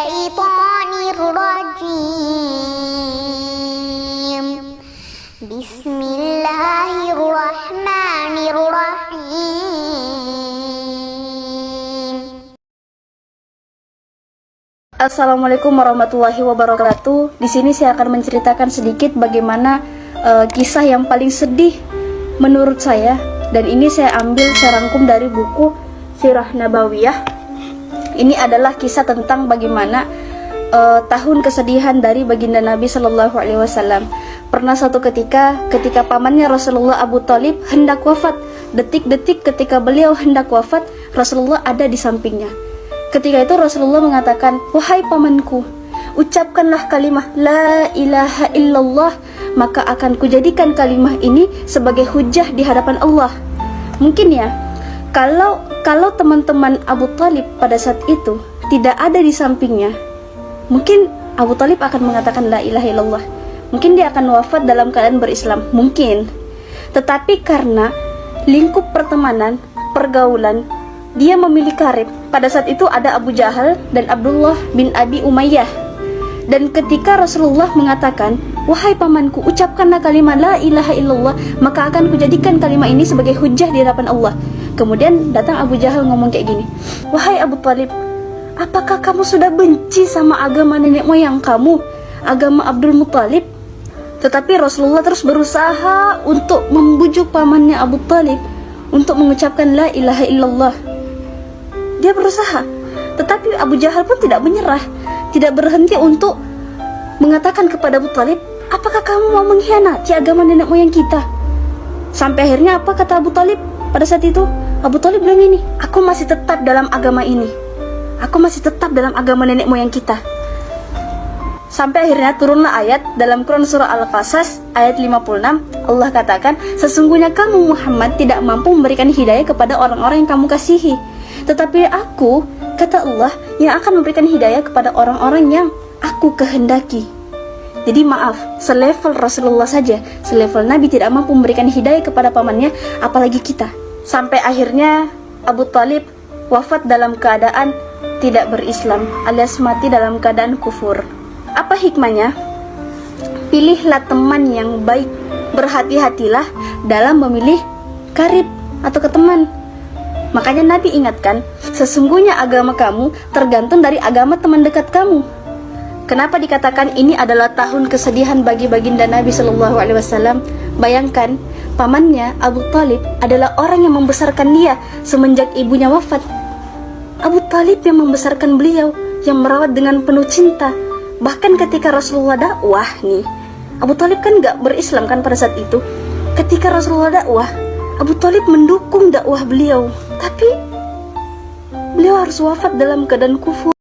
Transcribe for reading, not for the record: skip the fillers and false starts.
الشيطان الرجيم بسم الله الرحمن الرحيم. Assalamualaikum warahmatullahi wabarakatuh. Di sini saya akan menceritakan sedikit bagaimana kisah yang paling sedih menurut saya, dan ini saya rangkum dari buku Sirah Nabawiyah. Ini adalah kisah tentang bagaimana tahun kesedihan dari baginda Nabi Shallallahu Alaihi Wasallam. Pernah suatu ketika pamannya Rasulullah Abu Thalib hendak wafat, detik-detik ketika beliau hendak wafat, Rasulullah ada di sampingnya. Ketika itu Rasulullah mengatakan, "Wahai pamanku, ucapkanlah kalimah La ilaha illallah, maka akan kujadikan kalimah ini sebagai hujah di hadapan Allah." Mungkin ya, kalau teman-teman Abu Thalib pada saat itu tidak ada di sampingnya, mungkin Abu Thalib akan mengatakan La ilaha illallah. Mungkin dia akan wafat dalam keadaan berislam, mungkin. Tetapi karena lingkup pertemanan, pergaulan, dia memilih karib. Pada saat itu ada Abu Jahal dan Abdullah bin Abi Umayyah. Dan ketika Rasulullah mengatakan, "Wahai pamanku, ucapkanlah kalimat La ilaha illallah, maka akan kujadikan kalimat ini sebagai hujah di hadapan Allah." Kemudian datang Abu Jahal ngomong kayak gini, "Wahai Abu Thalib, apakah kamu sudah benci sama agama nenek moyang kamu, agama Abdul Muthalib?" Tetapi Rasulullah terus berusaha untuk membujuk pamannya Abu Thalib untuk mengucapkan La ilaha illallah. Dia berusaha, tetapi Abu Jahal pun tidak menyerah, tidak berhenti untuk mengatakan kepada Abu Thalib, "Apakah kamu mau mengkhianati agama nenek moyang kita?" Sampai akhirnya apa kata Abu Thalib pada saat itu? Abu Thalib bilang ini, "Aku masih tetap dalam agama ini. Aku masih tetap dalam agama nenek moyang kita." Sampai akhirnya turunlah ayat dalam Quran surah Al-Qasas ayat 56. Allah katakan, "Sesungguhnya kamu Muhammad tidak mampu memberikan hidayah kepada orang-orang yang kamu kasihi. Tetapi aku," kata Allah, "yang akan memberikan hidayah kepada orang-orang yang aku kehendaki." Jadi maaf, selevel Rasulullah saja, selevel Nabi tidak mampu memberikan hidayah kepada pamannya, apalagi kita. Sampai akhirnya Abu Thalib wafat dalam keadaan tidak berislam, alias mati dalam keadaan kufur. Apa hikmahnya? Pilihlah teman yang baik, berhati-hatilah dalam memilih karib atau teman. Makanya Nabi ingatkan, sesungguhnya agama kamu tergantung dari agama teman dekat kamu. Kenapa dikatakan ini adalah tahun kesedihan bagi baginda Nabi Shallallahu Alaihi Wasallam? Bayangkan, pamannya Abu Thalib adalah orang yang membesarkan dia semenjak ibunya wafat. Abu Thalib yang membesarkan beliau, yang merawat dengan penuh cinta. Bahkan ketika Rasulullah dakwah nih, Abu Thalib kan gak berislam kan pada saat itu. Ketika Rasulullah dakwah, Abu Thalib mendukung dakwah beliau, tapi beliau harus wafat dalam keadaan kufur.